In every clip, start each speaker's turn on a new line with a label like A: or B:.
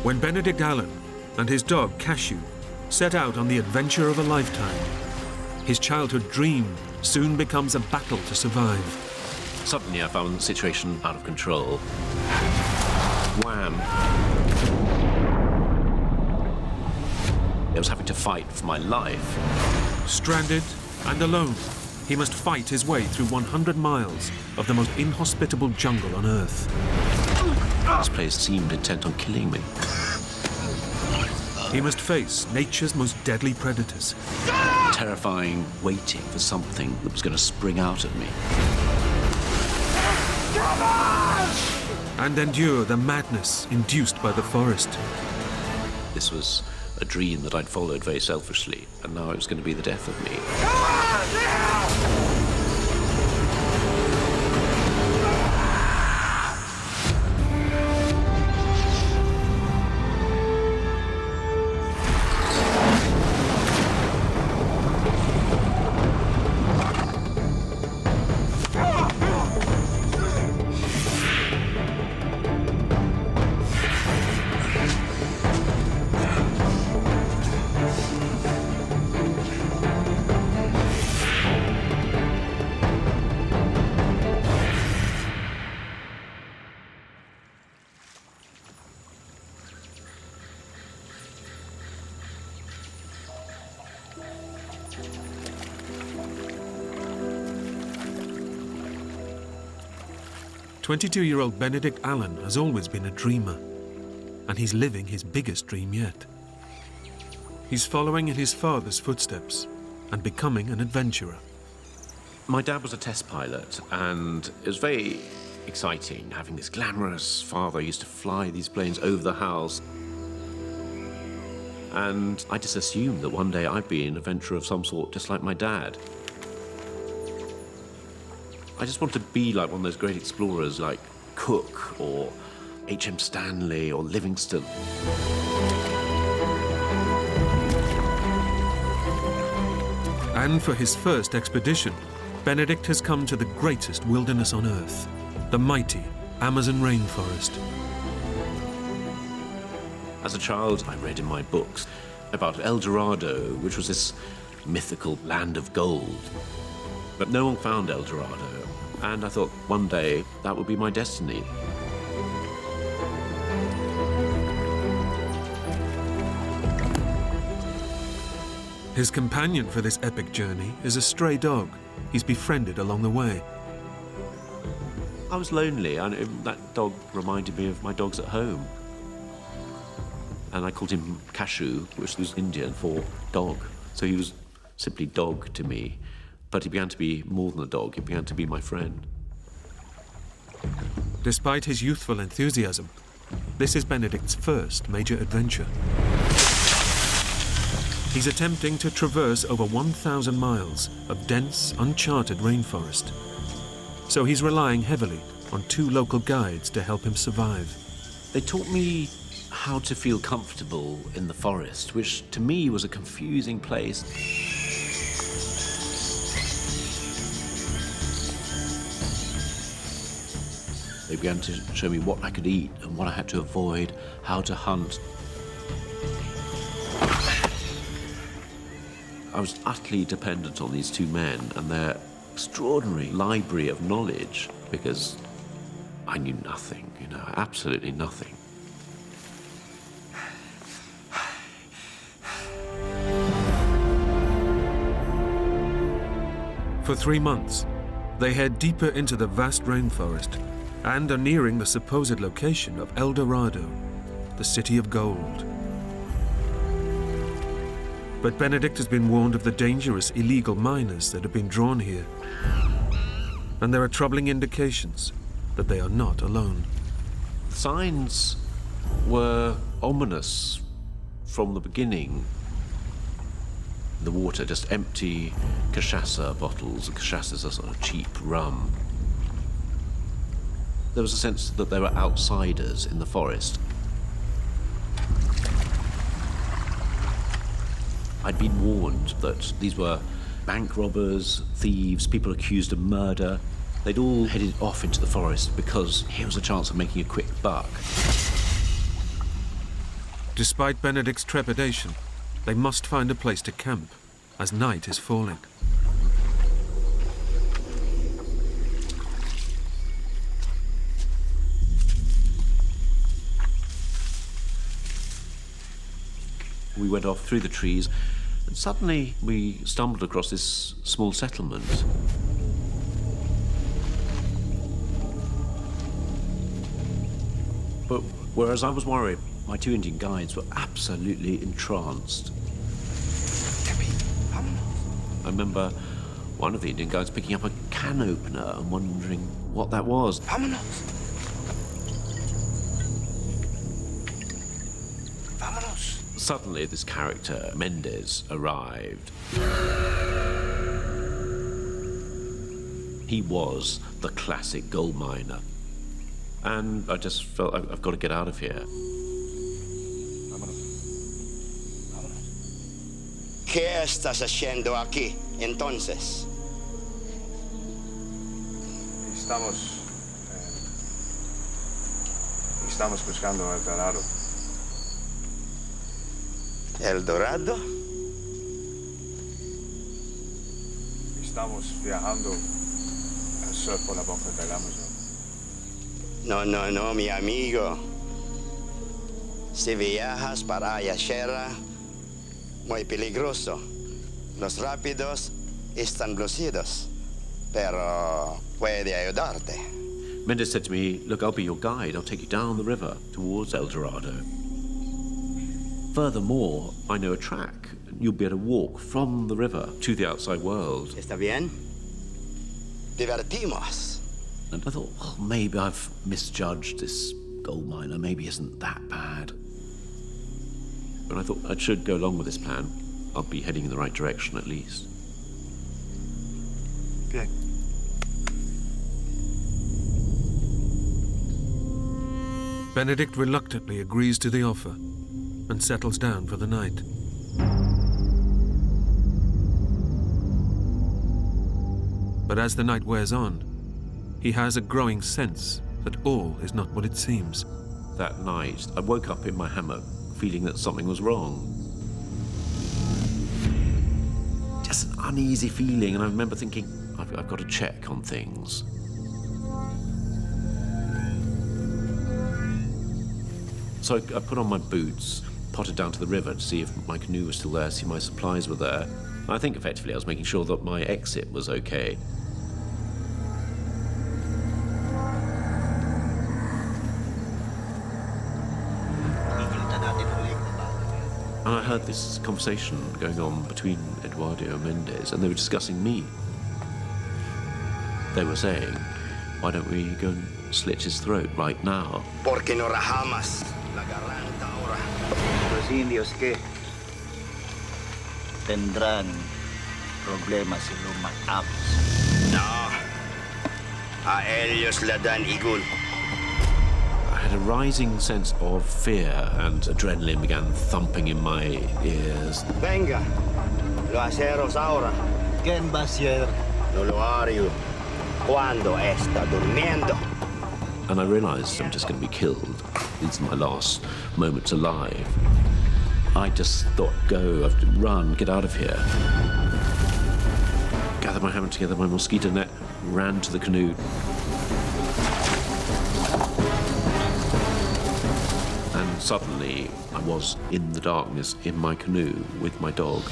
A: when Benedict Allen and his dog Cashew set out on the adventure of a lifetime. His childhood dream soon becomes a battle to survive.
B: Suddenly I found the situation out of control. Wham! I was having to fight for my life.
A: Stranded and alone, he must fight his way through 100 miles of the most inhospitable jungle on Earth.
B: This place seemed intent on killing me.
A: He must face nature's most deadly predators.
B: Terrifying, waiting for something that was going to spring out at me.
A: And endure the madness induced by the forest.
B: This was a dream that I'd followed very selfishly, and now it was going to be the death of me.
A: 22-year-old Benedict Allen has always been a dreamer, and he's living his biggest dream yet. He's following in his father's footsteps and becoming an adventurer.
B: My dad was a test pilot, and it was very exciting having this glamorous father. He used to fly these planes over the house. And I just assumed that one day I'd be an adventurer of some sort, just like my dad. I just wanted to be like one of those great explorers like Cook or H.M. Stanley or Livingstone.
A: And for his first expedition, Benedict has come to the greatest wilderness on Earth, the mighty Amazon rainforest.
B: As a child, I read in my books about El Dorado, which was this mythical land of gold. But no one found El Dorado, and I thought one day that would be my destiny.
A: His companion for this epic journey is a stray dog he's befriended along the way.
B: I was lonely, and that dog reminded me of my dogs at home. And I called him Cashew, which was Indian for dog. So he was simply dog to me. But he began to be more than a dog, he began to be my friend.
A: Despite his youthful enthusiasm, this is Benedict's first major adventure. He's attempting to traverse over 1,000 miles of dense, uncharted rainforest. So he's relying heavily on 2 local guides to help him survive.
B: They taught me how to feel comfortable in the forest, which to me was a confusing place. They began to show me what I could eat and what I had to avoid, how to hunt. I was utterly dependent on these 2 men and their extraordinary library of knowledge, because I knew nothing, absolutely nothing.
A: For 3 months, they head deeper into the vast rainforest and are nearing the supposed location of El Dorado, the city of gold. But Benedict has been warned of the dangerous illegal miners that have been drawn here. And there are troubling indications that they are not alone.
B: The signs were ominous from the beginning. The water, just empty cachaça bottles. Cachaça's a sort of cheap rum. There was a sense that there were outsiders in the forest. I'd been warned that these were bank robbers, thieves, people accused of murder. They'd all headed off into the forest because here was a chance of making a quick buck.
A: Despite Benedict's trepidation, they must find a place to camp, as night is falling.
B: We went off through the trees, and suddenly we stumbled across this small settlement. But whereas I was worried, my two Indian guides were absolutely entranced. I remember one of the Indian guides picking up a can opener and wondering what that was. Suddenly, this character, Mendez, arrived. He was the classic gold miner. And I just felt I've got to get out of here.
C: ¿Qué estás haciendo aquí, entonces?
D: Estamos buscando El Dorado.
C: ¿El Dorado?
D: Estamos viajando al sur por la boca del Amazon.
C: No, mi amigo. Si viajas para allá, muy peligroso. Los rápidos están lucidos, pero puede ayudarte.
B: Mendez said to me, look, I'll be your guide. I'll take you down the river towards El Dorado. Furthermore, I know a track. You'll be able to walk from the river to the outside world.
C: ¿Está bien? Divertimos.
B: And I thought, well, maybe I've misjudged this gold miner. Maybe he isn't that bad. But I thought I should go along with this plan. I'll be heading in the right direction at least.
D: Bien.
A: Benedict reluctantly agrees to the offer and settles down for the night. But as the night wears on, he has a growing sense that all is not what it seems.
B: That night, I woke up in my hammock feeling that something was wrong. Just an uneasy feeling, and I remember thinking, I've got to check on things. So I put on my boots, potted down to the river to see if my canoe was still there, see my supplies were there. I think effectively I was making sure that my exit was okay. And I heard this conversation going on between Eduardo and Mendez, and they were discussing me. They were saying, why don't we go and slit his throat right now?
C: Porque no rajamos la garganta ahora.
E: Los indios que tendrán problemas si lo matamos.
C: No. A ellos le dan igual.
B: I had a rising sense of fear, and adrenaline began thumping in my ears.
C: Venga. Lo hacemos ahora.
E: ¿Quién va a ser?
C: No lo haré cuando está durmiendo.
B: And I realized I'm just going to be killed. These are my last moments alive. I just thought, go, I have to run, get out of here. Gathered my hammock together, my mosquito net, ran to the canoe. And suddenly, I was in the darkness in my canoe with my dog.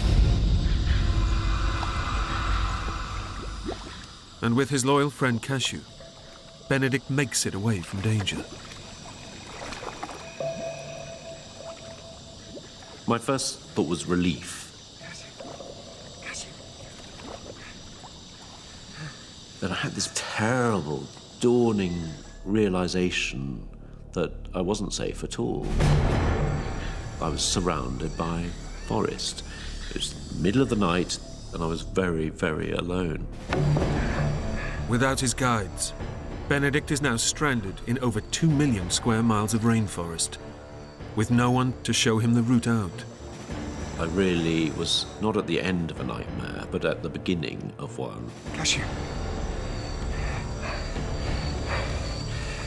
A: And with his loyal friend Cashew, Benedict makes it away from danger.
B: My first thought was relief. Then I had this terrible, dawning realization that I wasn't safe at all. I was surrounded by forest. It was the middle of the night, and I was very, very alone.
A: Without his guides, Benedict is now stranded in over 2 million square miles of rainforest, with no one to show him the route out.
B: I really was not at the end of a nightmare, but at the beginning of one.
D: Cashew.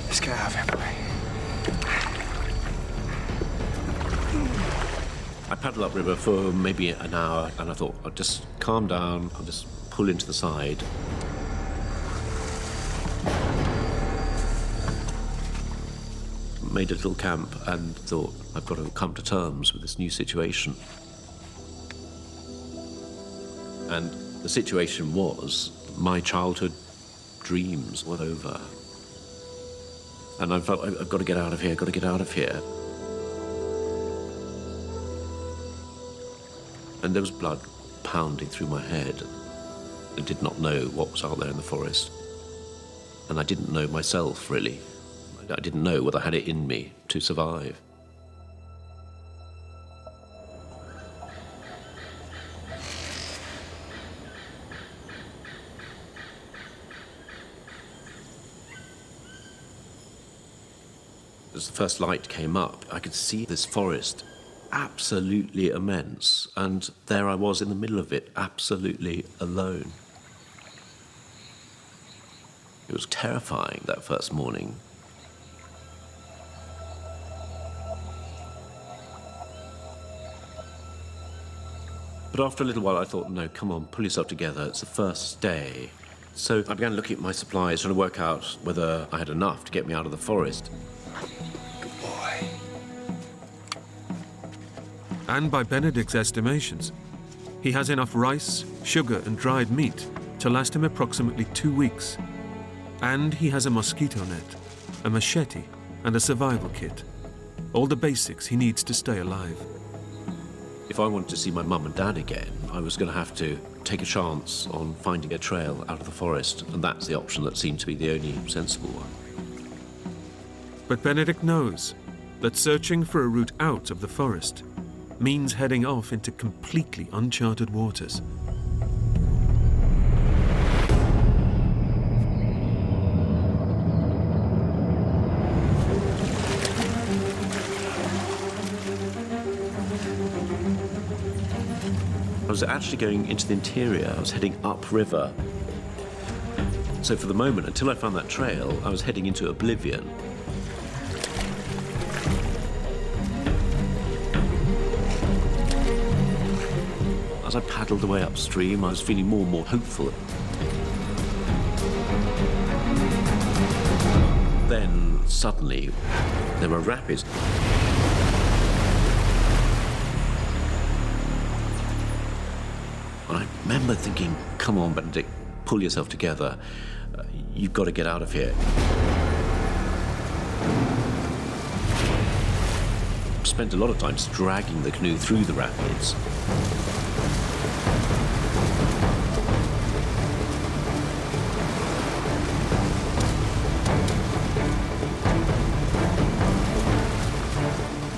D: Let's get out of here, boy.
B: I paddled upriver for maybe an hour, and I thought, I'll just calm down, I'll just pull into the side. Made a little camp and thought, I've got to come to terms with this new situation. And the situation was, my childhood dreams were over. And I felt, I've got to get out of here, got to get out of here. And there was blood pounding through my head. I did not know what was out there in the forest. And I didn't know myself, really. I didn't know whether I had it in me to survive. As the first light came up, I could see this forest, absolutely immense, and there I was in the middle of it, absolutely alone. It was terrifying that first morning. But after a little while I thought, no, come on, pull yourself together, it's the first day. So I began looking at my supplies, trying to work out whether I had enough to get me out of the forest.
A: And by Benedict's estimations, he has enough rice, sugar and dried meat to last him approximately 2 weeks. And he has a mosquito net, a machete and a survival kit. All the basics he needs to stay alive.
B: If I wanted to see my mum and dad again, I was going to have to take a chance on finding a trail out of the forest, and that's the option that seemed to be the only sensible one.
A: But Benedict knows that searching for a route out of the forest means heading off into completely uncharted waters.
B: I was actually going into the interior. I was heading upriver. So for the moment, until I found that trail, I was heading into oblivion. As I paddled away upstream, I was feeling more and more hopeful. Then, suddenly, there were rapids. I remember thinking, come on, Benedict, pull yourself together. You've got to get out of here. Spent a lot of time dragging the canoe through the rapids.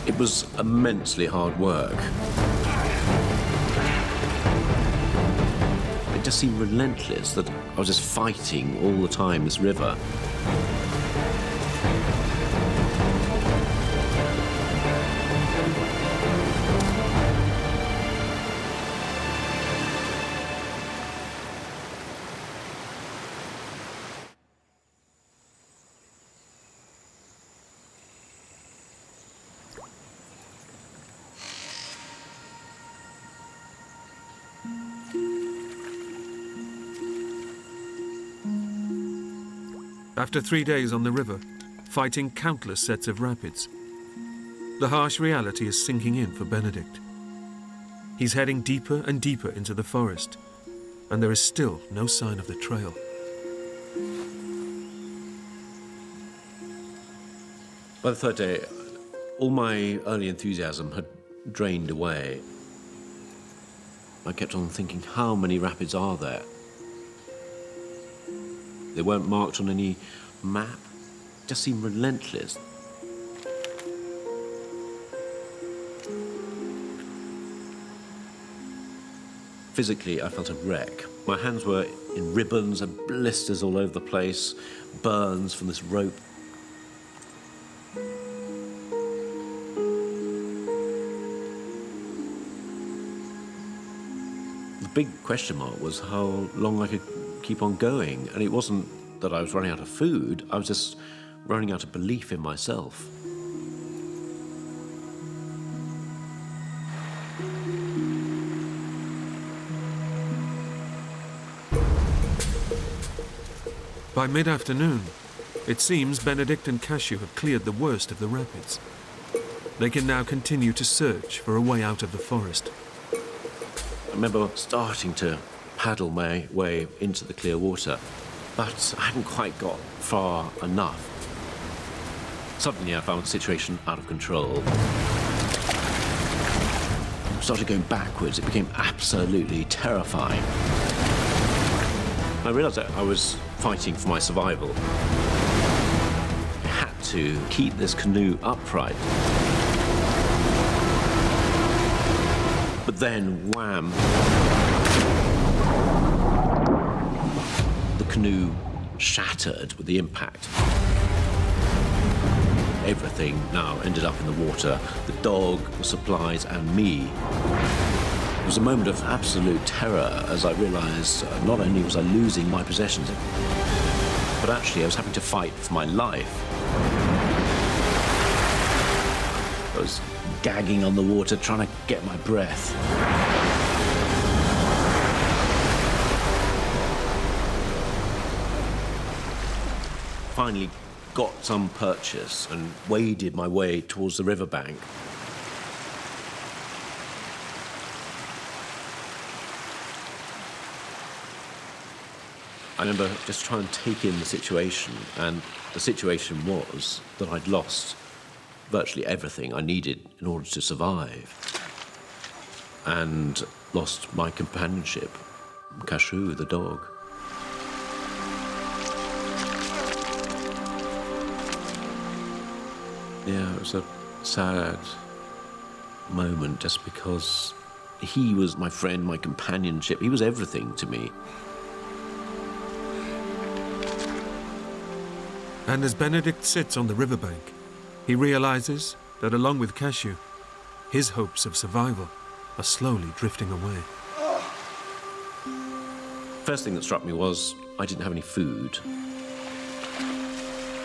B: It was immensely hard work. It just seemed relentless that I was just fighting all the time this river.
A: After 3 days on the river, fighting countless sets of rapids, the harsh reality is sinking in for Benedict. He's heading deeper and deeper into the forest, and there is still no sign of the trail.
B: By the third day, all my early enthusiasm had drained away. I kept on thinking, how many rapids are there? They weren't marked on any map. It just seemed relentless. Physically, I felt a wreck. My hands were in ribbons and blisters all over the place, burns from this rope. The big question mark was how long I could keep on going, and it wasn't that I was running out of food, I was just running out of belief in myself.
A: By mid-afternoon, it seems Benedict and Cashew have cleared the worst of the rapids. They can now continue to search for a way out of the forest.
B: I remember starting to paddle my way into the clear water, but I hadn't quite got far enough. Suddenly I found the situation out of control. I started going backwards. It became absolutely terrifying. I realised that I was fighting for my survival. I had to keep this canoe upright. But then, wham! The canoe shattered with the impact. Everything now ended up in the water. The dog, the supplies, and me. It was a moment of absolute terror as I realised not only was I losing my possessions, but actually I was having to fight for my life. I was gagging on the water, trying to get my breath. Finally got some purchase and waded my way towards the riverbank. I remember just trying to take in the situation, and the situation was that I'd lost virtually everything I needed in order to survive, and lost my companionship, Cashew, the dog. Yeah, it was a sad moment just because he was my friend, my companionship. He was everything to me.
A: And as Benedict sits on the riverbank, he realizes that along with Cashew, his hopes of survival are slowly drifting away.
B: First thing that struck me was I didn't have any food.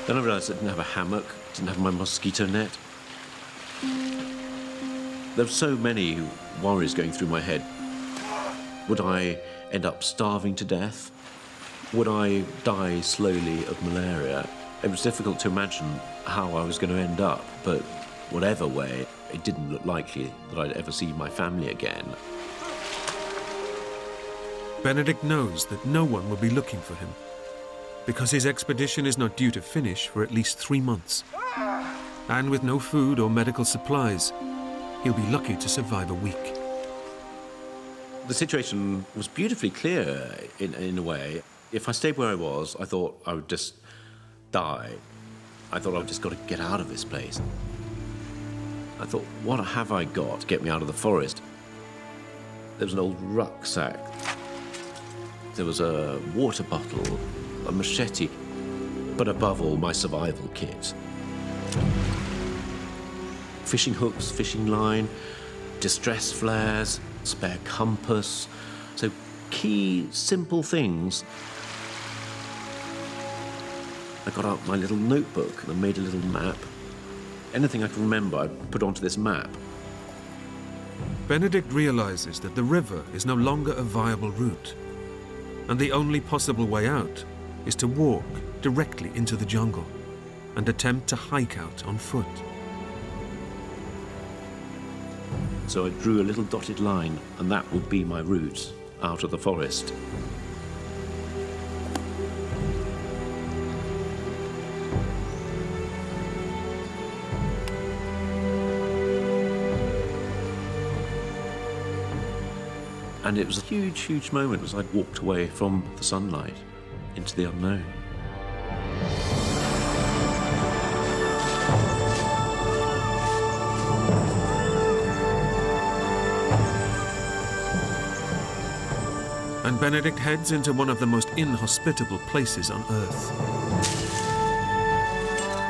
B: Then I realized I didn't have a hammock, didn't have my mosquito net. There were so many worries going through my head. Would I end up starving to death? Would I die slowly of malaria? It was difficult to imagine how I was going to end up, but whatever way, it didn't look likely that I'd ever see my family again.
A: Benedict knows that no one will be looking for him, because his expedition is not due to finish for at least 3 months. And with no food or medical supplies, he'll be lucky to survive a week.
B: The situation was beautifully clear in a way. If I stayed where I was, I thought I would just die. I thought I've just got to get out of this place. I thought, what have I got to get me out of the forest? There was an old rucksack. There was a water bottle, a machete, but above all, my survival kit. Fishing hooks, fishing line, distress flares, spare compass. So key, simple things. I got out my little notebook and I made a little map. Anything I can remember, I put onto this map.
A: Benedict realizes that the river is no longer a viable route, and the only possible way out is to walk directly into the jungle and attempt to hike out on foot.
B: So I drew a little dotted line, and that would be my route out of the forest. And it was a huge, huge moment as I walked away from the sunlight into the unknown.
A: And Benedict heads into one of the most inhospitable places on Earth,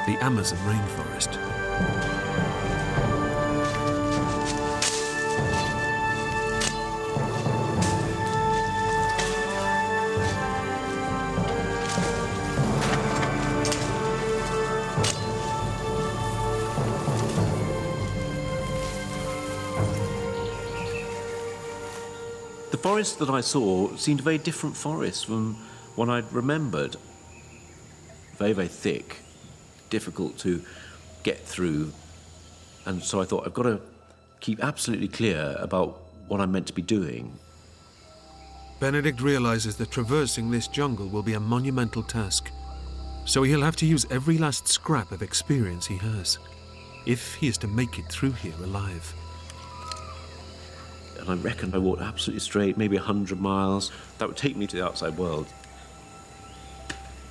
A: the Amazon rainforest.
B: The forest that I saw seemed a very different forest from what I'd remembered. very, very thick, difficult to get through. And so I thought, I've got to keep absolutely clear about what I'm meant to be doing.
A: Benedict realizes that traversing this jungle will be a monumental task, so he'll have to use every last scrap of experience he has, if he is to make it through here alive.
B: And I reckon I walked absolutely straight, maybe 100 miles. That would take me to the outside world.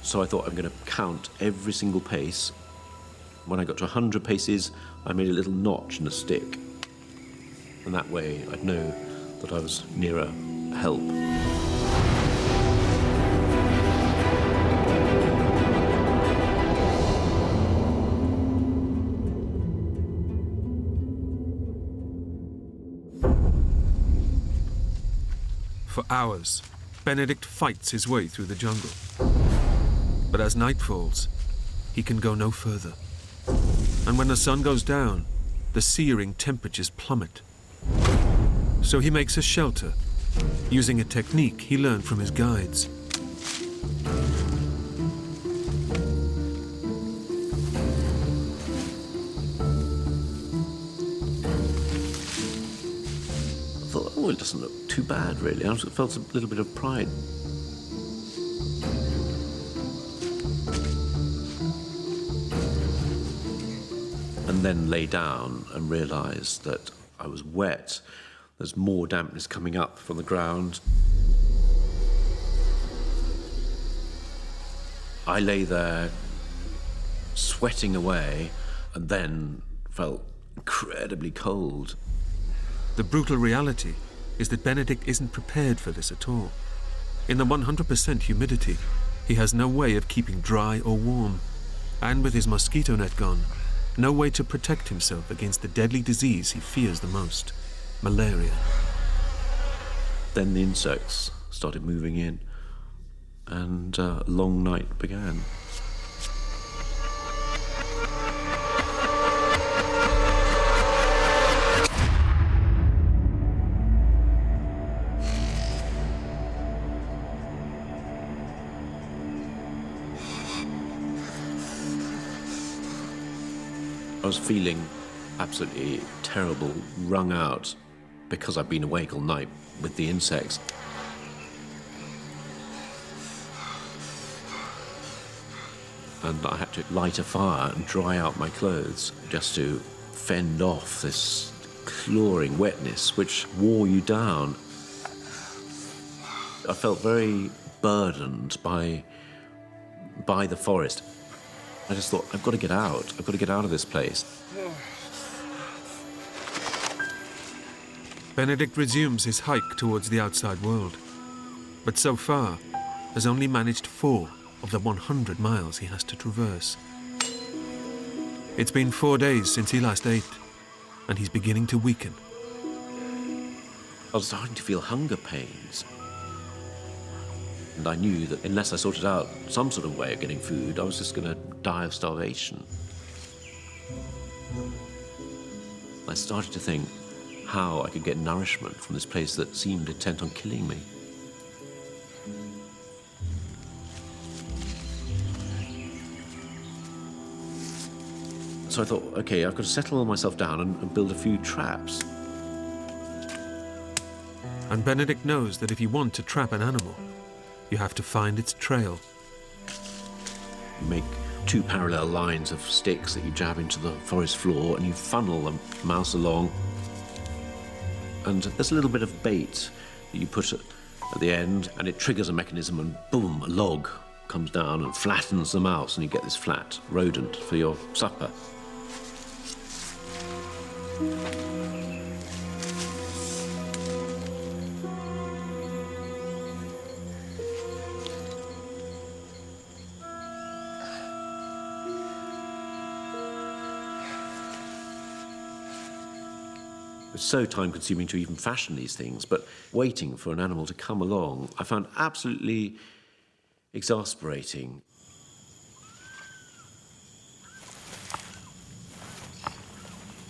B: So I thought, I'm going to count every single pace. When I got to 100 paces, I made a little notch in a stick. And that way, I'd know that I was nearer help.
A: For hours, Benedict fights his way through the jungle. But as night falls, he can go no further. And when the sun goes down, the searing temperatures plummet. So he makes a shelter, using a technique he learned from his guides.
B: I thought, oh, it doesn't look too bad, really. I felt a little bit of pride. And then lay down and realised that I was wet. There's more dampness coming up from the ground. I lay there, sweating away, and then felt incredibly cold.
A: The brutal reality is that Benedict isn't prepared for this at all. In the 100% humidity, he has no way of keeping dry or warm. And with his mosquito net gone, no way to protect himself against the deadly disease he fears the most, malaria.
B: Then the insects started moving in, and a long night began. I was feeling absolutely terrible, wrung out, because I'd been awake all night with the insects. And I had to light a fire and dry out my clothes just to fend off this clawing wetness which wore you down. I felt very burdened by the forest. I just thought, I've got to get out. I've got to get out of this place.
A: Benedict resumes his hike towards the outside world, but so far has only managed 4 of the 100 miles he has to traverse. It's been 4 days since he last ate, and he's beginning to weaken.
B: I was starting to feel hunger pains. And I knew that unless I sorted out some sort of way of getting food, I was just going to die of starvation. I started to think how I could get nourishment from this place that seemed intent on killing me. So I thought, okay, I've got to settle myself down and build a few traps.
A: And Benedict knows that if you want to trap an animal, you have to find its trail.
B: You make 2 parallel lines of sticks that you jab into the forest floor, and you funnel the mouse along. And there's a little bit of bait that you put at the end, and it triggers a mechanism, and boom, a log comes down and flattens the mouse, and you get this flat rodent for your supper. It's so time-consuming to even fashion these things, but waiting for an animal to come along, I found absolutely exasperating.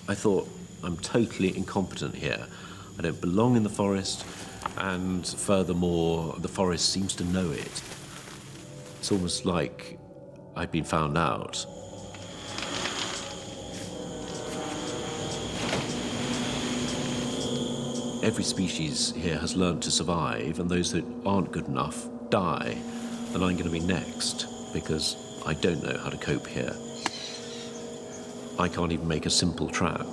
B: I thought, I'm totally incompetent here. I don't belong in the forest, and furthermore, the forest seems to know it. It's almost like I'd been found out. Every species here has learned to survive, and those that aren't good enough die. And I'm going to be next, because I don't know how to cope here. I can't even make a simple trap.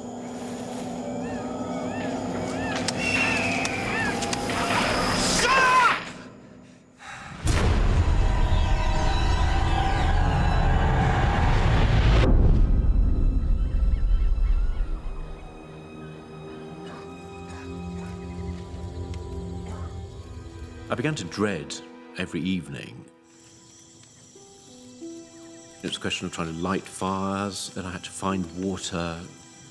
B: I began to dread every evening. It was a question of trying to light fires, and I had to find water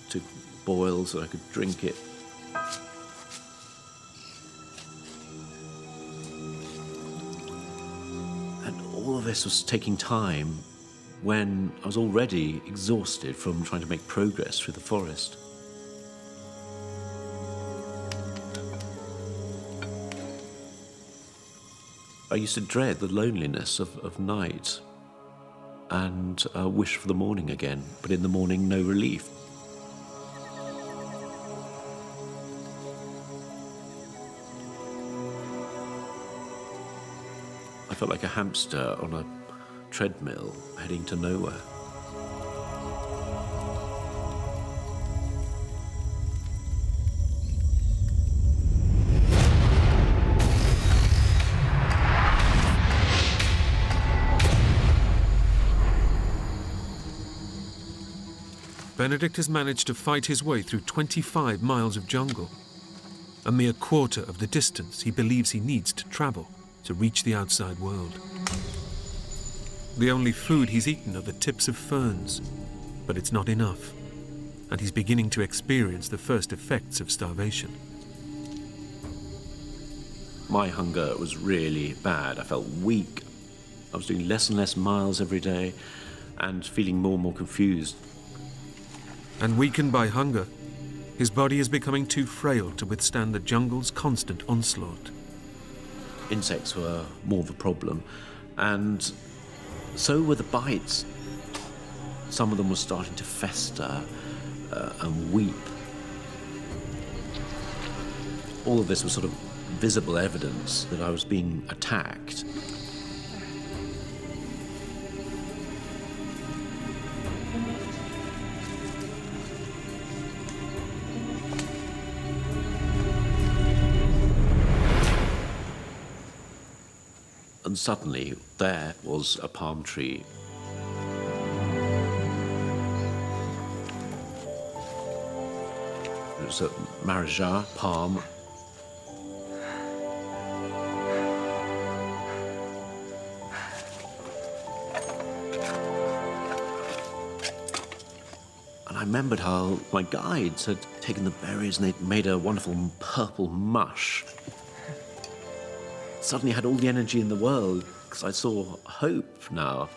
B: to boil so I could drink it. And all of this was taking time when I was already exhausted from trying to make progress through the forest. I used to dread the loneliness of night and wish for the morning again, but in the morning, no relief. I felt like a hamster on a treadmill heading to nowhere.
A: Benedict has managed to fight his way through 25 miles of jungle, a mere quarter of the distance he believes he needs to travel to reach the outside world. The only food he's eaten are the tips of ferns, but it's not enough, and he's beginning to experience the first effects of starvation.
B: My hunger was really bad. I felt weak. I was doing less and less miles every day and feeling more and more confused.
A: And weakened by hunger, his body is becoming too frail to withstand the jungle's constant onslaught.
B: Insects were more of a problem, and so were the bites. Some of them were starting to fester and weep. All of this was sort of visible evidence that I was being attacked. And suddenly, there was a palm tree. It was a Marija palm. And I remembered how my guides had taken the berries and they'd made a wonderful purple mush. Suddenly I had all the energy in the world because I saw hope now.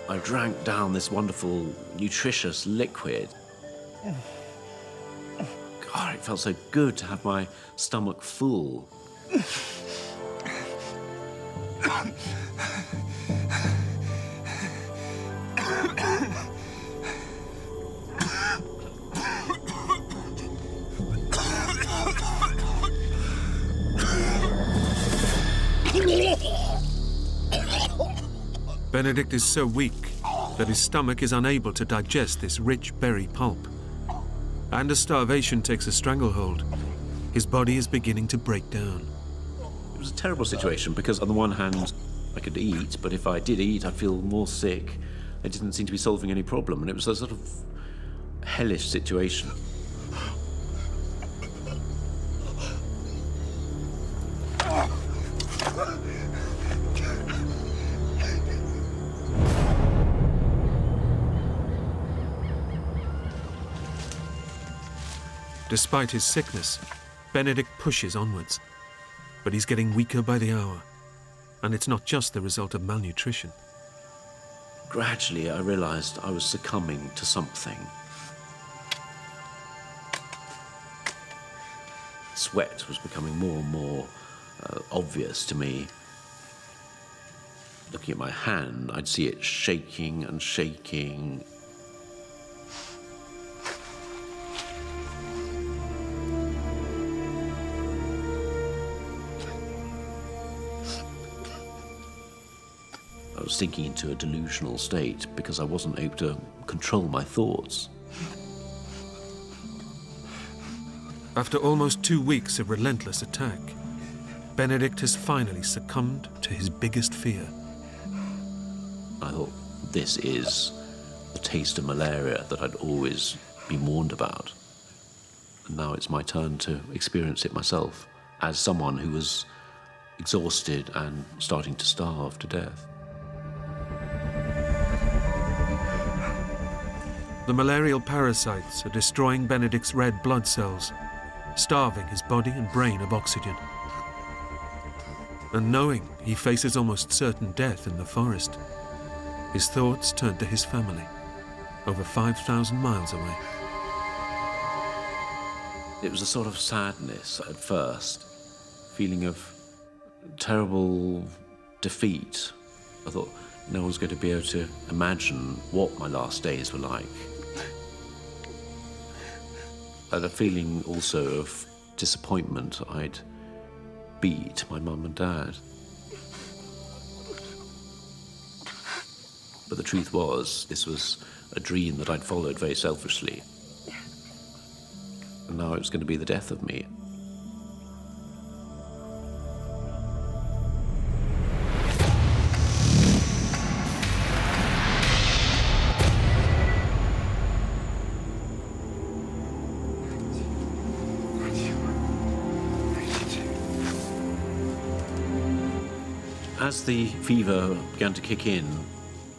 B: I drank down this wonderful, nutritious liquid. God, it felt so good to have my stomach full.
A: Benedict is so weak that his stomach is unable to digest this rich berry pulp. And as starvation takes a stranglehold, his body is beginning to break down.
B: It was a terrible situation because on the one hand, I could eat, but if I did eat, I'd feel more sick. It didn't seem to be solving any problem, and it was a sort of hellish situation.
A: Despite his sickness, Benedict pushes onwards, but he's getting weaker by the hour, and it's not just the result of malnutrition.
B: Gradually, I realized I was succumbing to something. Sweat was becoming more and more obvious to me. Looking at my hand, I'd see it shaking and shaking. I was sinking into a delusional state because I wasn't able to control my thoughts.
A: After almost 2 weeks of relentless attack, Benedict has finally succumbed to his biggest fear.
B: I thought, this is the taste of malaria that I'd always been warned about. And now it's my turn to experience it myself as someone who was exhausted and starting to starve to death.
A: The malarial parasites are destroying Benedict's red blood cells, starving his body and brain of oxygen. And knowing he faces almost certain death in the forest, his thoughts turn to his family, over 5,000 miles away.
B: It was a sort of sadness at first, feeling of terrible defeat. I thought no one's going to be able to imagine what my last days were like. I had a feeling also of disappointment. I'd beat my mum and dad. But the truth was, this was a dream that I'd followed very selfishly. And now it was going to be the death of me. As the fever began to kick in,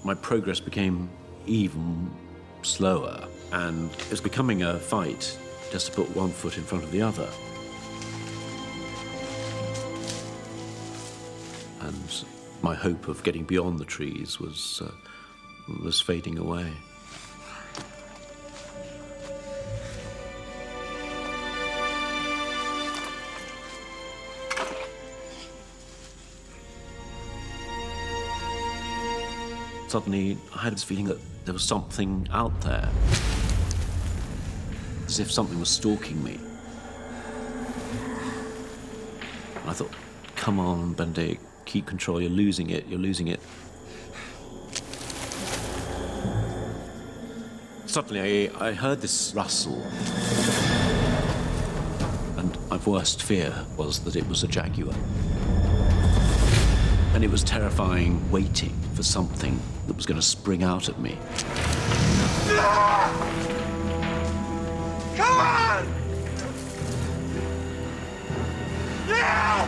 B: my progress became even slower, and it was becoming a fight just to put one foot in front of the other. And my hope of getting beyond the trees was fading away. Suddenly, I had this feeling that there was something out there, as if something was stalking me. And I thought, come on, Benedict, keep control, you're losing it, you're losing it. Suddenly, I heard this rustle, and my worst fear was that it was a jaguar. And it was terrifying, waiting for something that was going to spring out at me.
F: Come on! Yeah!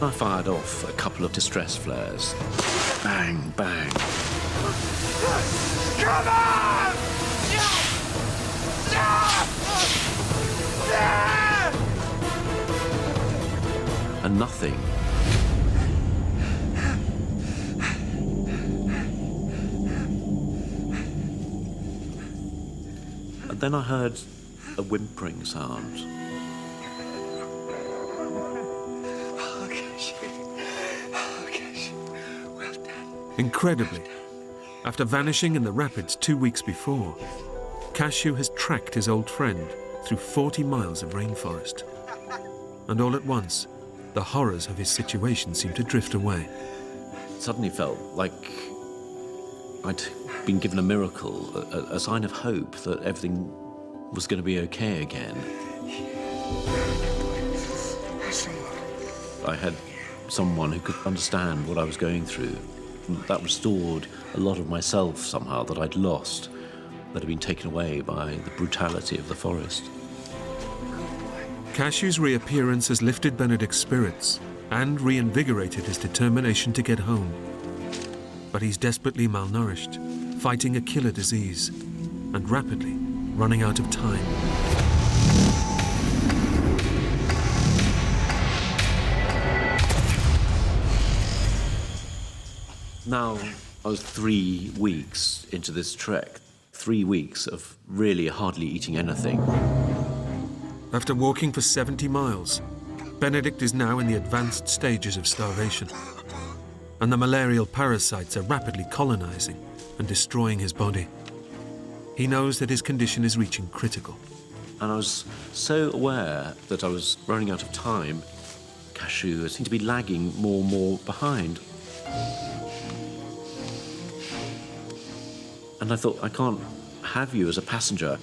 B: I fired off a couple of distress flares. Bang, bang.
F: Come on! Yeah!
B: And nothing. And then I heard a whimpering sound.
F: Well done.
A: Incredibly, after vanishing in the rapids 2 weeks before, Cashew has tracked his old friend through 40 miles of rainforest. And all at once, the horrors of his situation seem to drift away.
B: It suddenly felt like I'd been given a miracle, a sign of hope that everything was going to be okay again. I had someone who could understand what I was going through. That restored a lot of myself somehow that I'd lost, that had been taken away by the brutality of the forest.
A: Cashew's reappearance has lifted Benedict's spirits and reinvigorated his determination to get home. But he's desperately malnourished, fighting a killer disease, and rapidly running out of time.
B: Now, I was 3 weeks into this trek, 3 weeks of really hardly eating anything.
A: After walking for 70 miles, Benedict is now in the advanced stages of starvation, and the malarial parasites are rapidly colonizing and destroying his body. He knows that his condition is reaching critical.
B: And I was so aware that I was running out of time. Cashew seemed to be lagging more and more behind. And I thought, I can't have you as a passenger.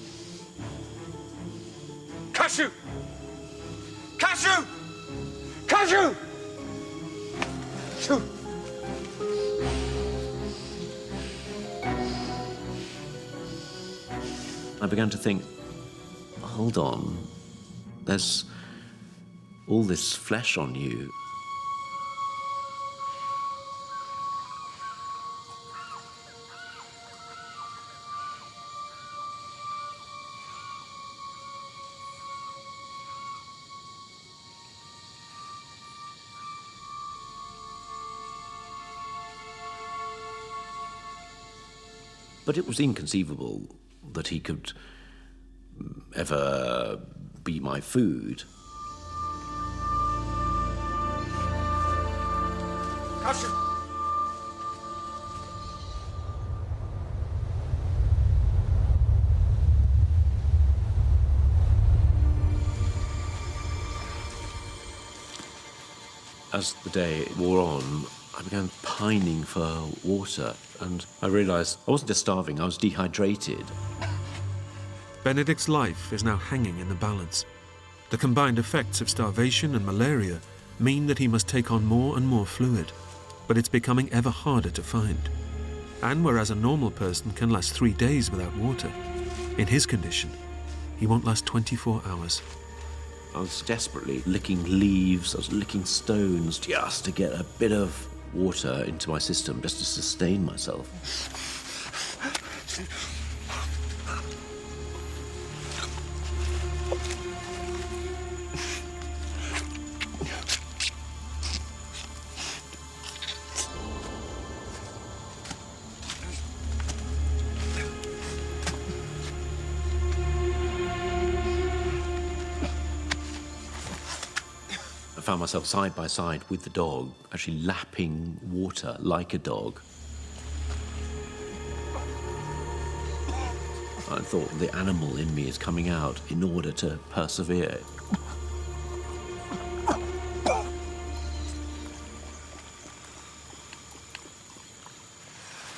F: Cashew! Cashew! Cashew! Cashew!
B: I began to think, hold on, there's all this flesh on you. But it was inconceivable that he could ever be my food.
F: Cashew!
B: As the day wore on, I began pining for water, and I realized I wasn't just starving, I was dehydrated.
A: Benedict's life is now hanging in the balance. The combined effects of starvation and malaria mean that he must take on more and more fluid, but it's becoming ever harder to find. And whereas a normal person can last 3 days without water, in his condition, he won't last 24 hours.
B: I was desperately licking leaves, I was licking stones just to get a bit of water into my system, just to sustain myself. I found myself side by side with the dog, actually lapping water like a dog. I thought the animal in me is coming out in order to persevere.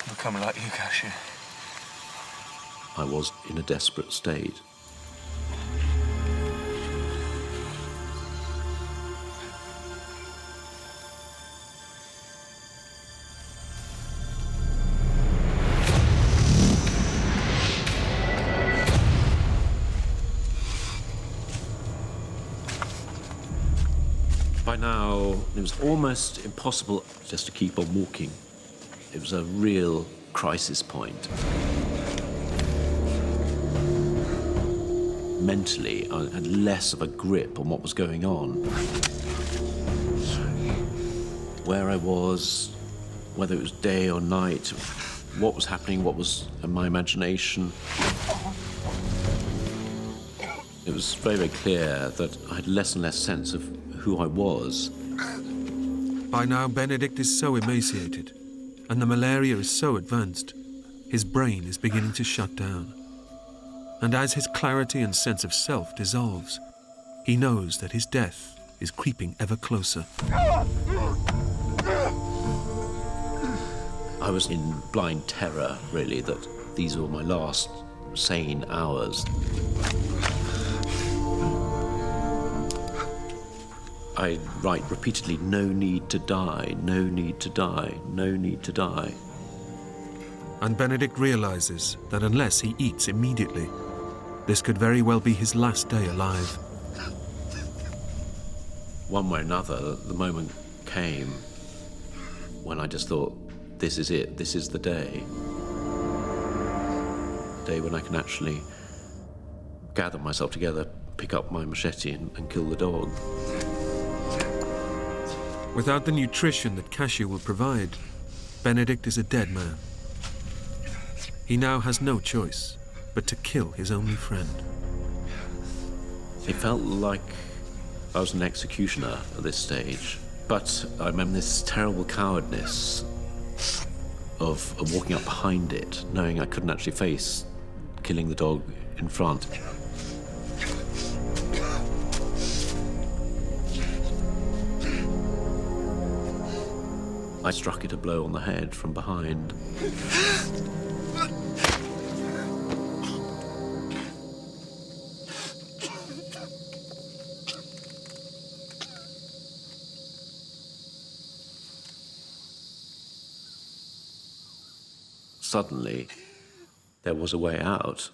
F: Become like you, Cashew.
B: I was in a desperate state. By now, it was almost impossible just to keep on walking. It was a real crisis point. Mentally, I had less of a grip on what was going on. Where I was, whether it was day or night, what was happening, what was in my imagination. It was very, very clear that I had less and less sense of who I was.
A: By now, Benedict is so emaciated, and the malaria is so advanced, his brain is beginning to shut down. And as his clarity and sense of self dissolves, he knows that his death is creeping ever closer.
B: I was in blind terror, really, that these were my last sane hours. I write repeatedly, no need to die, no need to die, no need to die.
A: And Benedict realizes that unless he eats immediately, this could very well be his last day alive.
B: One way or another, the moment came when I just thought, this is it, this is the day. The day when I can actually gather myself together, pick up my machete and kill the dog.
A: Without the nutrition that Cashew will provide, Benedict is a dead man. He now has no choice but to kill his only friend.
B: It felt like I was an executioner at this stage. But I remember this terrible cowardness of walking up behind it, knowing I couldn't actually face killing the dog in front. I struck it a blow on the head from behind. Suddenly, there was a way out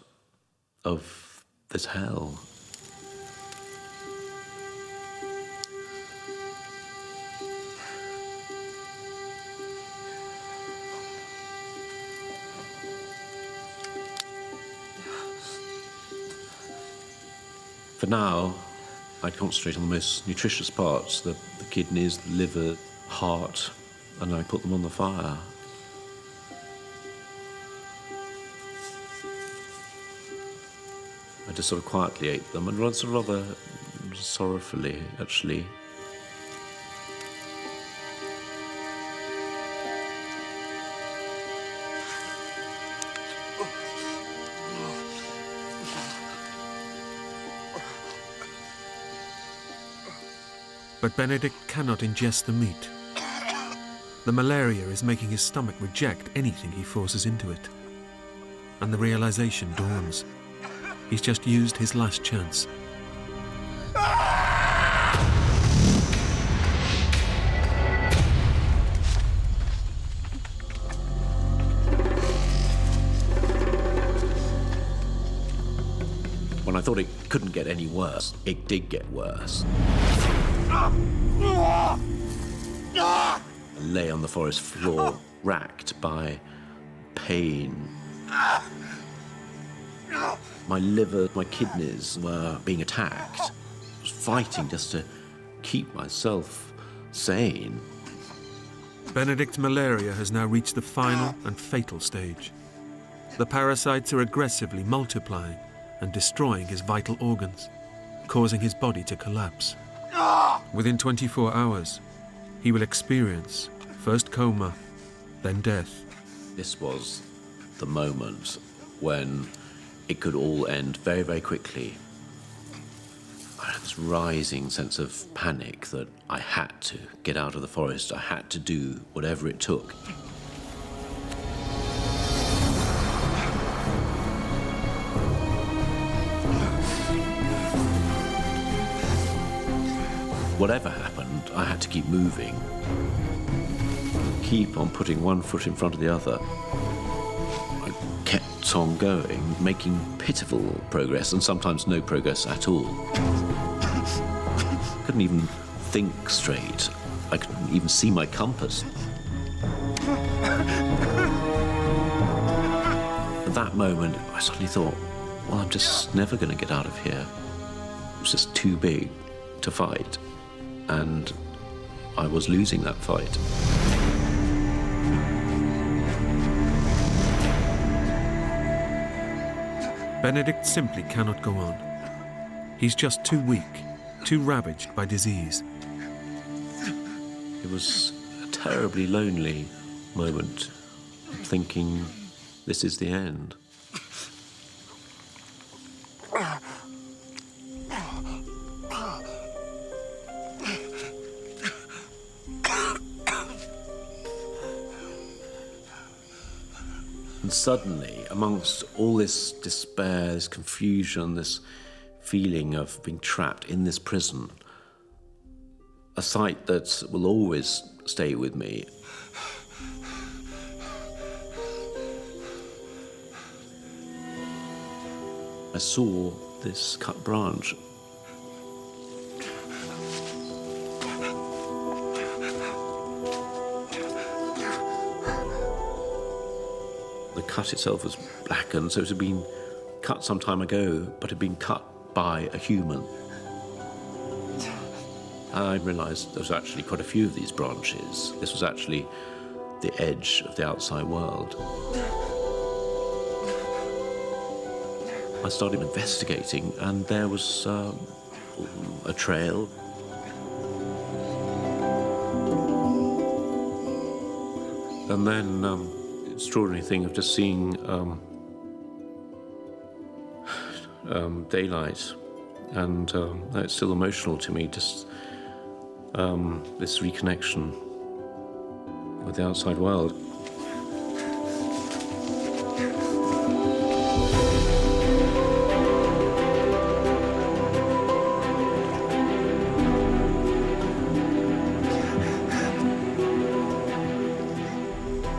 B: of this hell. For now, I'd concentrate on the most nutritious parts, the kidneys, the liver, heart, and I put them on the fire. I just sort of quietly ate them, and rather sorrowfully, actually.
A: But Benedict cannot ingest the meat. The malaria is making his stomach reject anything he forces into it. And the realization dawns. He's just used his last chance.
B: When I thought it couldn't get any worse, it did get worse. I lay on the forest floor, racked by pain. My liver, my kidneys were being attacked. I was fighting just to keep myself sane.
A: Benedict's malaria has now reached the final and fatal stage. The parasites are aggressively multiplying and destroying his vital organs, causing his body to collapse. Within 24 hours, he will experience first coma, then death.
B: This was the moment when it could all end very, very quickly. I had this rising sense of panic that I had to get out of the forest. I had to do whatever it took. Whatever happened, I had to keep moving. Keep on putting one foot in front of the other. I kept on going, making pitiful progress, and sometimes no progress at all. Couldn't even think straight. I couldn't even see my compass. At that moment, I suddenly thought, well, I'm just never going to get out of here. It was just too big to fight. And I was losing that fight.
A: Benedict simply cannot go on. He's just too weak, too ravaged by disease.
B: It was a terribly lonely moment, thinking this is the end. And suddenly, amongst all this despair, this confusion, this feeling of being trapped in this prison, a sight that will always stay with me. I saw this cut branch. The cut itself was blackened, so it had been cut some time ago, but had been cut by a human. I realised there was actually quite a few of these branches. This was actually the edge of the outside world. I started investigating, and there was a trail. And then extraordinary thing of just seeing daylight, and it's still emotional to me, just this reconnection with the outside world.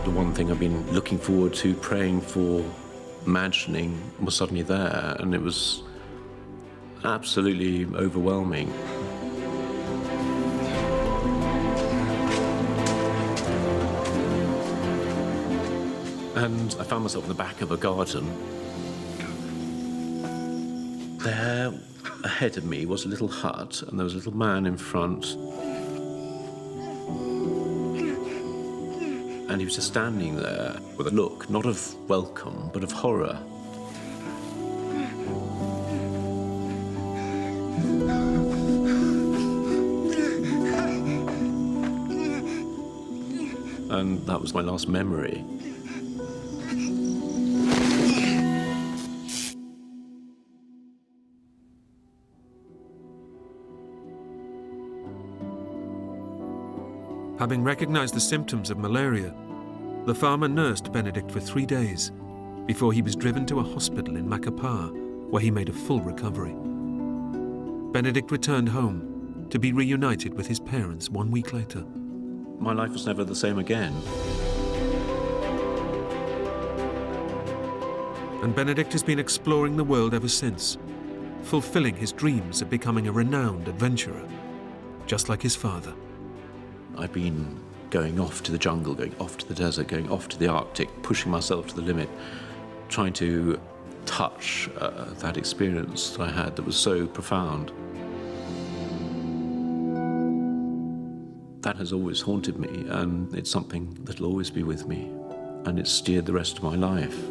B: The one thing I've been looking forward to, praying for, imagining, was suddenly there, and it was absolutely overwhelming. And I found myself in the back of a garden. There, ahead of me, was a little hut, and there was a little man in front. And he was just standing there with a look, not of welcome, but of horror. And that was my last memory.
A: Having recognized the symptoms of malaria, the farmer nursed Benedict for 3 days before he was driven to a hospital in Macapá, where he made a full recovery. Benedict returned home to be reunited with his parents 1 week later.
B: My life was never the same again.
A: And Benedict has been exploring the world ever since, fulfilling his dreams of becoming a renowned adventurer, just like his father.
B: I've been going off to the jungle, going off to the desert, going off to the Arctic, pushing myself to the limit, trying to touch that experience that I had that was so profound. That has always haunted me, and it's something that'll always be with me, and it's steered the rest of my life.